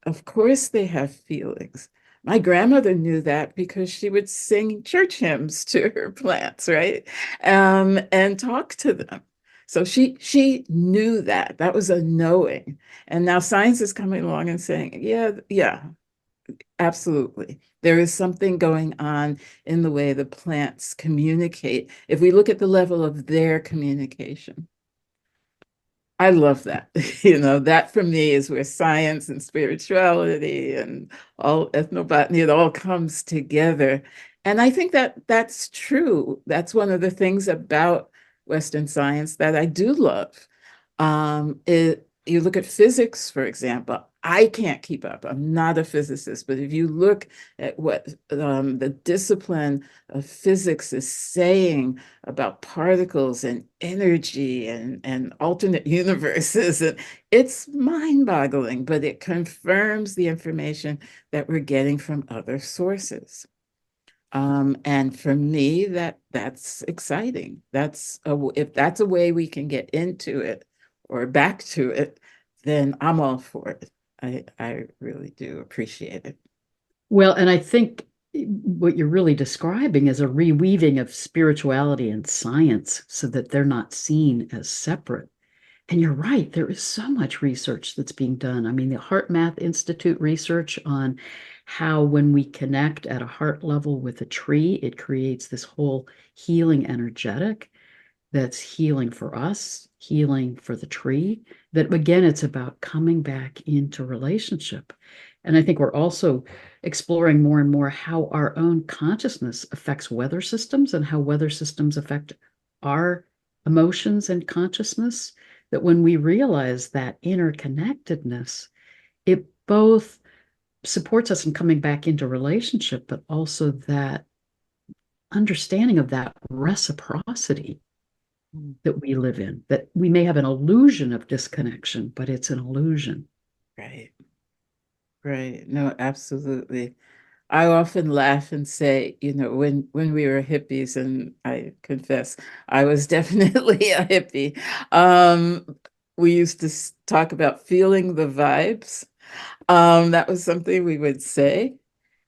Of course, they have feelings. My grandmother knew that because she would sing church hymns to her plants, right? And talk to them. So she knew that. That was a knowing. And now science is coming along and saying, yeah, yeah, absolutely. There is something going on in the way the plants communicate. If we look at the level of their communication, I love that. That for me is where science and spirituality and all ethnobotany, it all comes together. And I think that that's true. That's one of the things about Western science that I do love. You look at physics, for example. I can't keep up. I'm not a physicist, but if you look at what the discipline of physics is saying about particles and energy and alternate universes, and it's mind-boggling, but it confirms the information that we're getting from other sources. And for me, that's exciting. If that's a way we can get into it or back to it, then I'm all for it. I really do appreciate it. Well, and I think what you're really describing is a reweaving of spirituality and science so that they're not seen as separate. And you're right, there is so much research that's being done. I mean, the Heart Math Institute research on how when we connect at a heart level with a tree, it creates this whole healing energetic that's healing for us, healing for the tree. That again, it's about coming back into relationship. And I think we're also exploring more and more how our own consciousness affects weather systems and how weather systems affect our emotions and consciousness. That when we realize that interconnectedness, it both supports us in coming back into relationship, but also that understanding of that reciprocity that we live in, that we may have an illusion of disconnection, but it's an illusion. Right. Right. No, absolutely. I often laugh and say, when we were hippies, and I confess I was definitely a hippie, we used to talk about feeling the vibes. That was something we would say.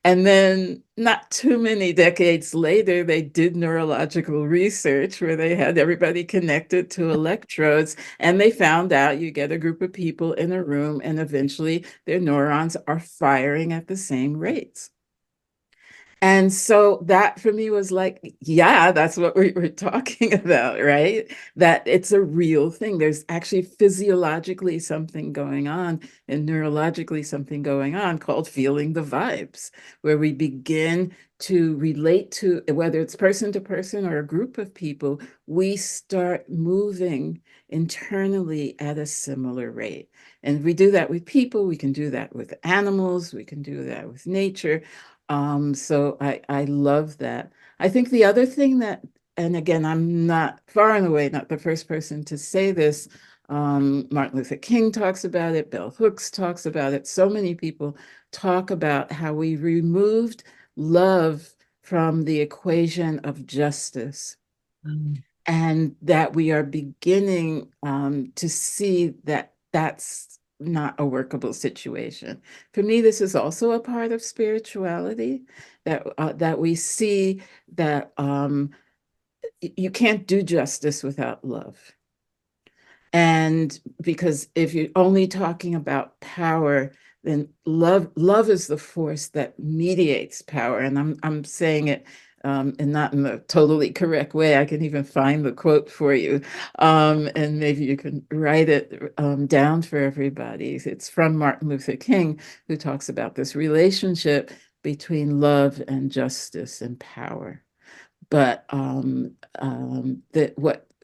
And then not too many decades later, they did neurological research where they had everybody connected to electrodes, and they found out you get a group of people in a room, and eventually their neurons are firing at the same rates. And so that for me was like, yeah, that's what we were talking about, right? That it's a real thing. There's actually physiologically something going on and neurologically something going on called feeling the vibes, where we begin to relate to, whether it's person to person or a group of people, we start moving internally at a similar rate. And we do that with people, we can do that with animals, we can do that with nature. So I love that. I think the other thing that, and again, I'm not far and away not the first person to say this. Martin Luther King talks about it. Bell Hooks talks about it. So many people talk about how we removed love from the equation of justice, and that we are beginning to see that that's not a workable situation. For me, this is also a part of spirituality, that we see that you can't do justice without love. And because if you're only talking about power, then love is the force that mediates power. And I'm saying it and not in the totally correct way. I can even find the quote for you, and maybe you can write it down for everybody. It's from Martin Luther King, who talks about this relationship between love and justice and power. But that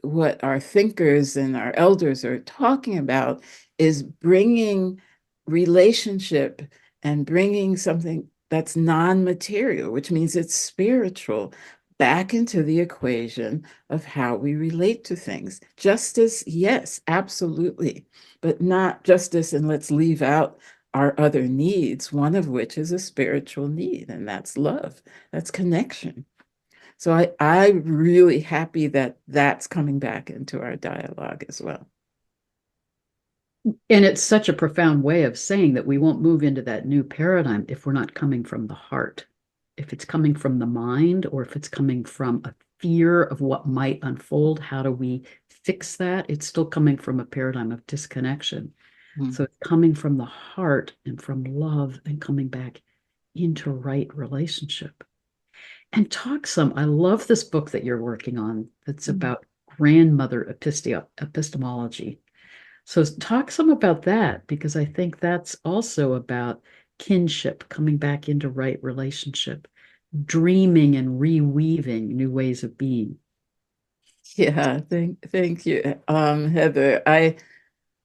what our thinkers and our elders are talking about is bringing relationship and bringing something that's non-material, which means it's spiritual, back into the equation of how we relate to things. Justice, yes, absolutely, but not justice and let's leave out our other needs, one of which is a spiritual need, and that's love, that's connection. So I'm really happy that that's coming back into our dialogue as well. And it's such a profound way of saying that we won't move into that new paradigm if we're not coming from the heart. If it's coming from the mind, or if it's coming from a fear of what might unfold, how do we fix that? It's still coming from a paradigm of disconnection. Mm. So it's coming from the heart and from love and coming back into right relationship. And talk some, I love this book that you're working on that's about grandmother epistemology. So talk some about that, because I think that's also about kinship, coming back into right relationship, dreaming and reweaving new ways of being. Yeah, thank you, Heather. I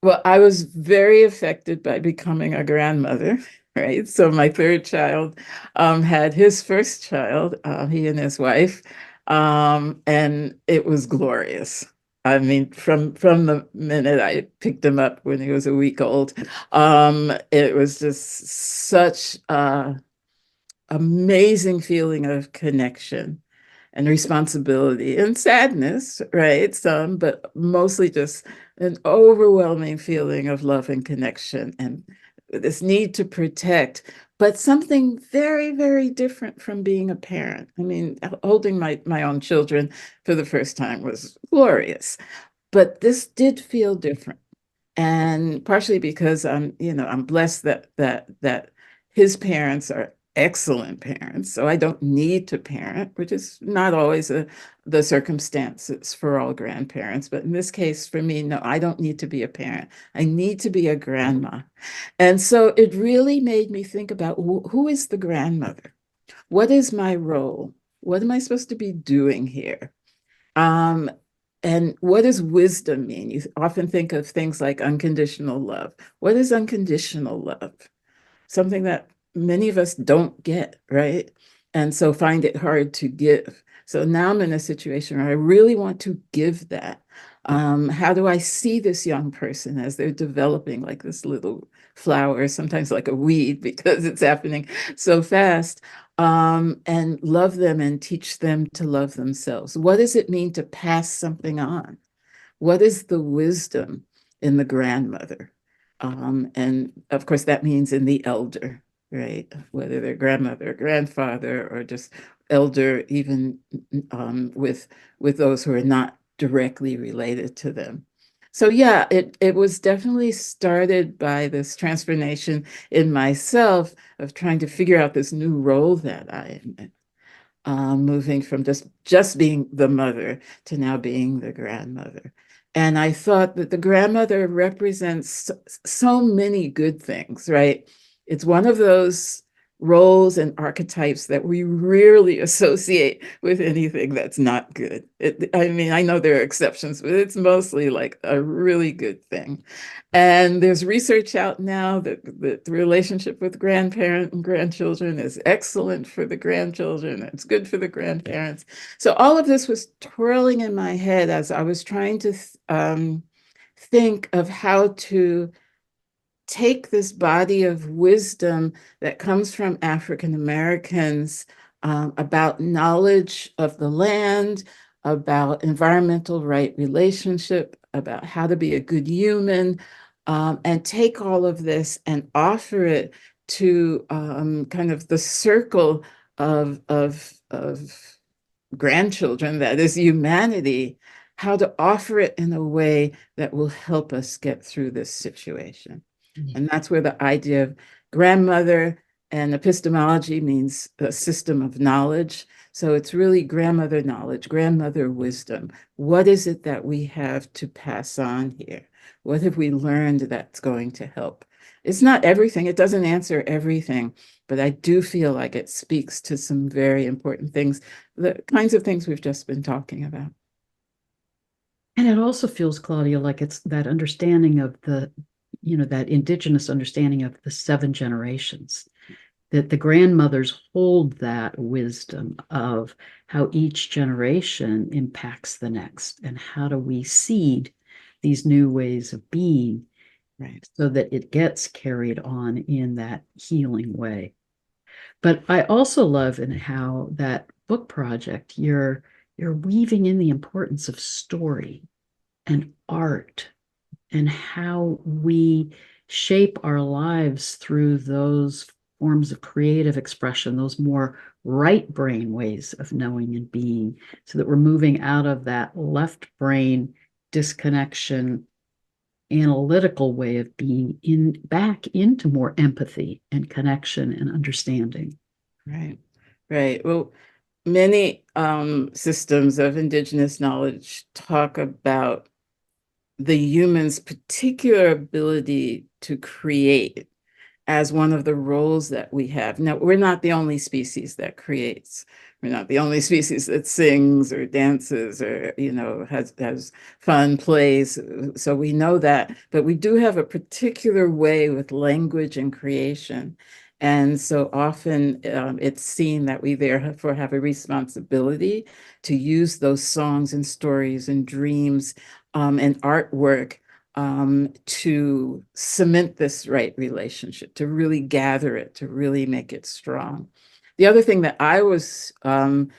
was very affected by becoming a grandmother, right? So my third child had his first child, he and his wife, and it was glorious. I mean, from the minute I picked him up when he was a week old, it was just such a amazing feeling of connection and responsibility and sadness, right? Some, but mostly just an overwhelming feeling of love and connection and this need to protect, but something very, very different from being a parent. I mean, holding my own children for the first time was glorious, but this did feel different. And partially because I'm blessed that his parents are excellent parents, so I don't need to parent, which is not always the circumstances for all grandparents. But in this case, for me, no, I don't need to be a parent. I need to be a grandma. And so it really made me think about who is the grandmother? What is my role? What am I supposed to be doing here? Um, and what does wisdom mean? You often think of things like unconditional love. What is unconditional love? Something that many of us don't get, right? And so find it hard to give. So now I'm in a situation where I really want to give that. How do I see this young person as they're developing like this little flower, sometimes like a weed because it's happening so fast, and love them and teach them to love themselves? What does it mean to pass something on? What is the wisdom in the grandmother? And of course, that means in the elder, right? Whether they're grandmother or grandfather or just elder, even with those who are not directly related to them. So yeah, it was definitely started by this transformation in myself of trying to figure out this new role that I am in, moving from just being the mother to now being the grandmother. And I thought that the grandmother represents so many good things, right? It's one of those roles and archetypes that we rarely associate with anything that's not good. I mean, I know there are exceptions, but it's mostly like a really good thing. And there's research out now that the relationship with grandparent and grandchildren is excellent for the grandchildren. It's good for the grandparents. So all of this was twirling in my head as I was trying to think of how to take this body of wisdom that comes from African Americans, about knowledge of the land, about environmental right relationship, about how to be a good human, and take all of this and offer it to kind of the circle of grandchildren, that is humanity, how to offer it in a way that will help us get through this situation. And that's where the idea of grandmother and epistemology means a system of knowledge. So it's really grandmother knowledge, grandmother wisdom. What is it that we have to pass on here? What have we learned that's going to help? It's not everything, it doesn't answer everything, but I do feel like it speaks to some very important things, the kinds of things we've just been talking about. And it also feels, Claudia, like it's that understanding of that indigenous understanding of the 7 generations, that the grandmothers hold that wisdom of how each generation impacts the next and how do we seed these new ways of being, Right. so that it gets carried on in that healing way. But I also love in how that book project, you're weaving in the importance of story and art and how we shape our lives through those forms of creative expression, those more right brain ways of knowing and being, so that we're moving out of that left brain disconnection, analytical way of being back into more empathy and connection and understanding. Right. Right. Well, many systems of indigenous knowledge talk about the human's particular ability to create as one of the roles that we have. Now, we're not the only species that creates. We're not the only species that sings or dances or, has fun, plays. So we know that, but we do have a particular way with language and creation. And so often it's seen that we therefore have a responsibility to use those songs and stories and dreams and artwork to cement this right relationship, to really gather it, to really make it strong. The other thing that I was kind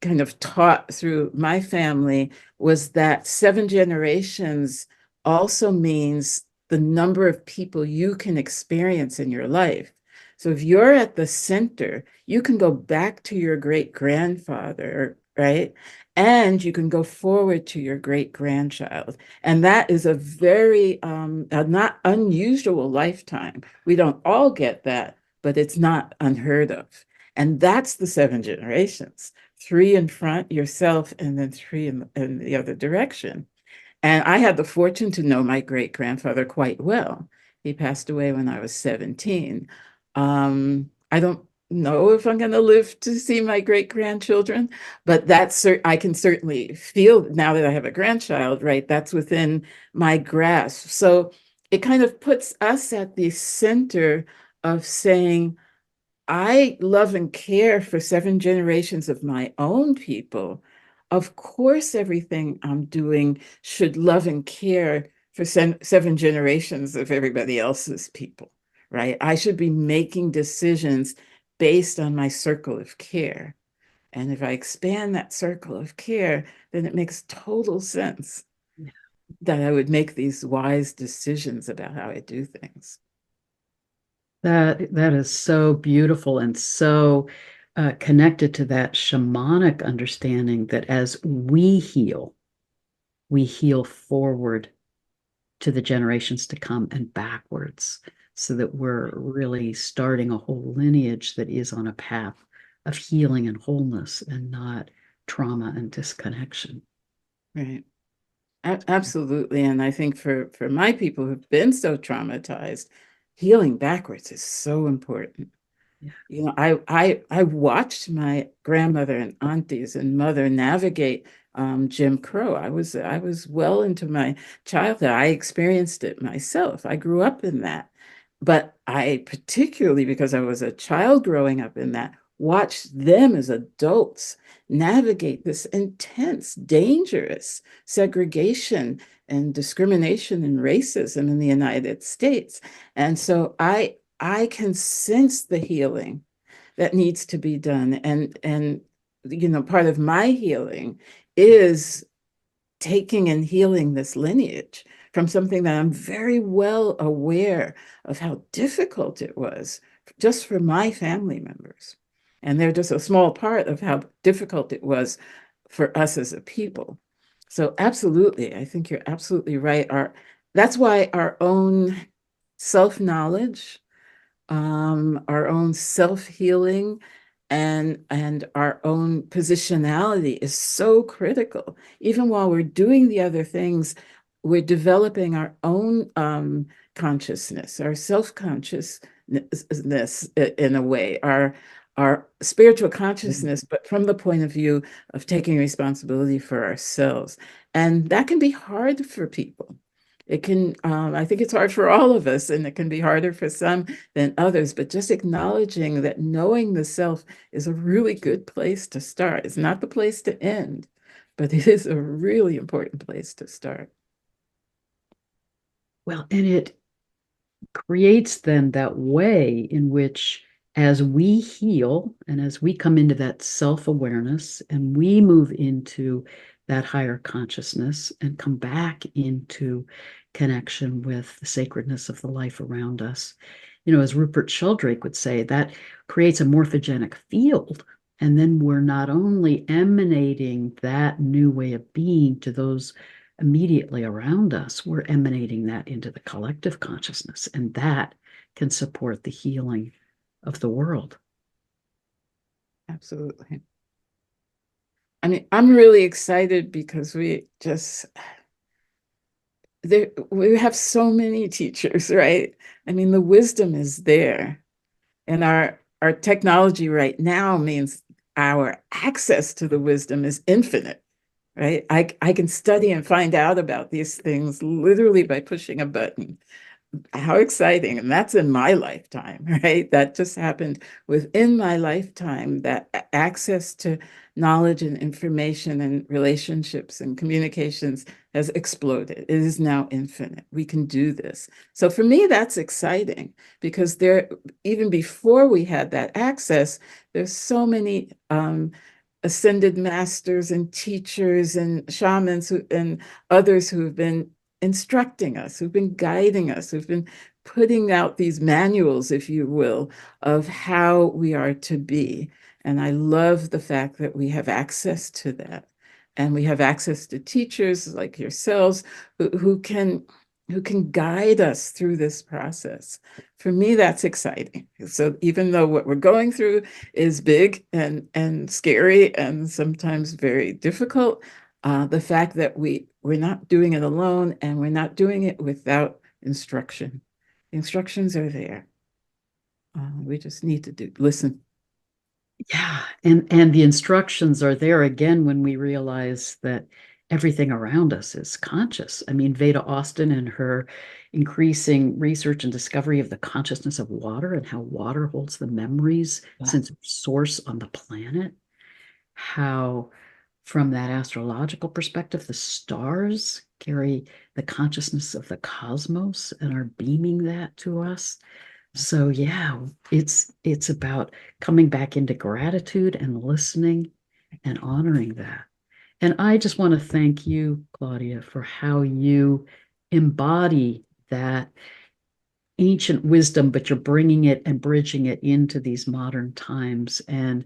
of taught through my family was that 7 generations also means the number of people you can experience in your life. So if you're at the center, you can go back to your great grandfather, right? And you can go forward to your great grandchild. And that is a very not unusual lifetime. We don't all get that, but it's not unheard of. And that's the 7 generations, 3 in front, yourself, and then 3 in the other direction. And I had the fortune to know my great grandfather quite well. He passed away when I was 17. I don't know if I'm going to live to see my great grandchildren, but I can certainly feel now that I have a grandchild, right? That's within my grasp. So it kind of puts us at the center of saying, I love and care for 7 generations of my own people. Of course, everything I'm doing should love and care for 7 generations of everybody else's people, right? I should be making decisions based on my circle of care. And if I expand that circle of care, then it makes total sense that I would make these wise decisions about how I do things. That is so beautiful and so connected to that shamanic understanding that as we heal forward to the generations to come and backwards, so that we're really starting a whole lineage that is on a path of healing and wholeness and not trauma and disconnection. Right. Absolutely. And I think for my people who've been so traumatized, healing backwards is so important. Yeah. You know, I watched my grandmother and aunties and mother navigate Jim Crow. I was well into my childhood. I experienced it myself. I grew up in that. But I particularly, because I was a child growing up in that, watched them as adults navigate this intense, dangerous segregation and discrimination and racism in the United States. And so I can sense the healing that needs to be done. And you know, part of my healing is taking and healing this lineage from something that I'm very well aware of how difficult it was just for my family members. And they're just a small part of how difficult it was for us as a people. So absolutely, I think you're absolutely right. That's why our own self-knowledge, our own self-healing, and our own positionality is so critical. Even while we're doing the other things, we're developing our own consciousness, our self-consciousness in a way, our spiritual consciousness, but from the point of view of taking responsibility for ourselves. And that can be hard for people. It can, I think it's hard for all of us, and it can be harder for some than others, but just acknowledging that knowing the self is a really good place to start. It's not the place to end, but it is a really important place to start. Well, and it creates then that way in which, as we heal and as we come into that self-awareness and we move into that higher consciousness and come back into connection with the sacredness of the life around us, you know, as Rupert Sheldrake would say, that creates a morphogenic field. And then we're not only emanating that new way of being to those immediately around us, we're emanating that into the collective consciousness, and that can support the healing of the world. Absolutely. I mean, I'm really excited because we have so many teachers, right? I mean, the wisdom is there. And our technology right now means our access to the wisdom is infinite, right? I can study and find out about these things literally by pushing a button. How exciting. And that's in my lifetime, right? That just happened within my lifetime, that access to knowledge and information and relationships and communications has exploded. It is now infinite. We can do this. So for me, that's exciting because even before we had that access, there's so many ascended masters and teachers and shamans and others who have been instructing us, who've been guiding us, who've been putting out these manuals, if you will, of how we are to be. And I love the fact that we have access to that. And we have access to teachers like yourselves who can who can guide us through this process. For me, that's exciting. So even though what we're going through is big and scary and sometimes very difficult, the fact that we're not doing it alone and we're not doing it without instruction. The instructions are there. We just need to listen. Yeah, and the instructions are there again when we realize that everything around us is conscious. I mean, Veda Austin and her increasing research and discovery of the consciousness of water and how water holds the memories since source on the planet, how from that astrological perspective, the stars carry the consciousness of the cosmos and are beaming that to us. So yeah, it's about coming back into gratitude and listening and honoring that. And I just want to thank you, Claudia, for how you embody that ancient wisdom, but you're bringing it and bridging it into these modern times and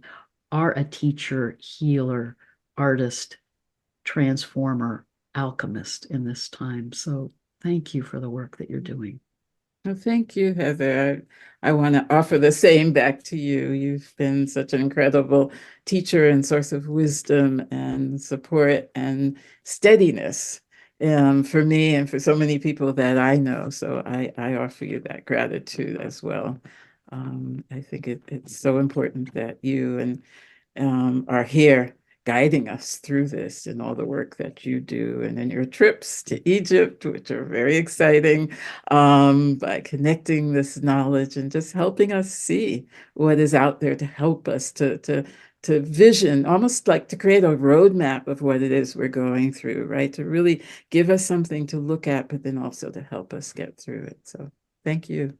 are a teacher, healer, artist, transformer, alchemist in this time. So thank you for the work that you're doing. Well, thank you, Heather. I want to offer the same back to you. You've been such an incredible teacher and source of wisdom and support and steadiness for me and for so many people that I know. So I offer you that gratitude as well. I think it's so important that you are here guiding us through this and all the work that you do, and in your trips to Egypt, which are very exciting, by connecting this knowledge and just helping us see what is out there to help us to vision, almost like to create a roadmap of what it is we're going through, right? To really give us something to look at, but then also to help us get through it. So thank you.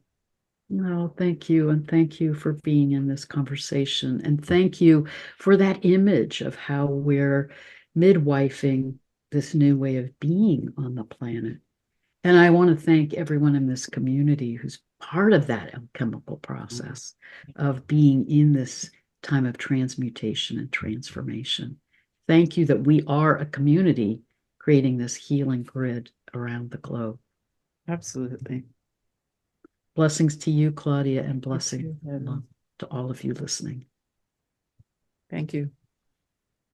No, thank you. And thank you for being in this conversation. And thank you for that image of how we're midwifing this new way of being on the planet. And I want to thank everyone in this community who's part of that alchemical process of being in this time of transmutation and transformation. Thank you that we are a community creating this healing grid around the globe. Absolutely. Blessings to you, Claudia, and Thank blessing you, Heather. to all of you listening. Thank you.